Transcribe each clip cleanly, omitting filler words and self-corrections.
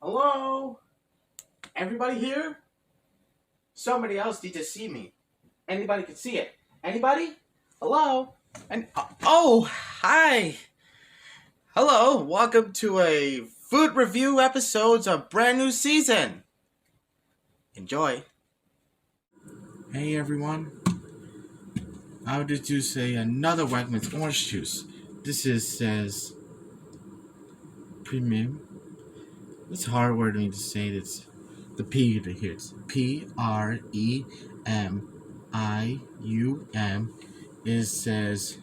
Hello? Everybody here? Somebody else need to see me. Anybody can see it. Anybody? Hello? And hi. Hello. Welcome to a food review episodes of brand new season. Enjoy. Hey everyone. I would just do say another WEGMANS orange juice. This says premium. It's a hard word for me to say. It's the P here. It's PREMIUM. It says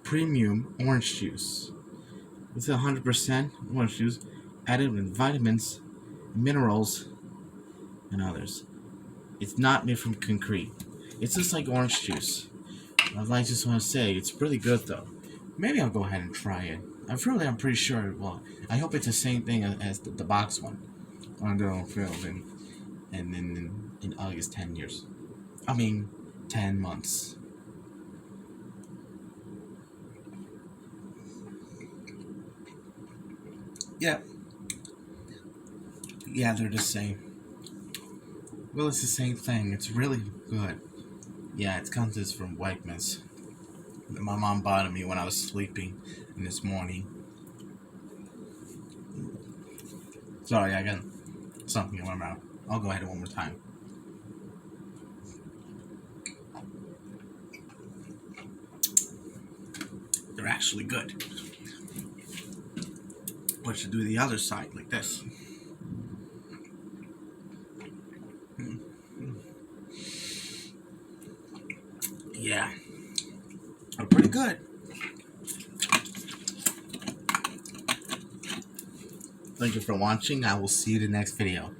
premium orange juice. It's 100% orange juice added with vitamins, minerals, and others. It's not made from concrete. It's just like orange juice. I just want to say it's pretty good though. Maybe I'll go ahead and try it. I'm pretty sure. Well, I hope it's the same thing as the box one. On the film in August 10 years. 10 months. Yeah, they're the same. Well, it's the same thing. It's really good. Yeah, it comes from WEGMANS. My mom bought it me when I was sleeping this morning. Sorry, I got something in my mouth. I'll go ahead one more time. They're actually good. But you do the other side like this. Yeah, they're pretty good. Thank you for watching. I will see you in the next video.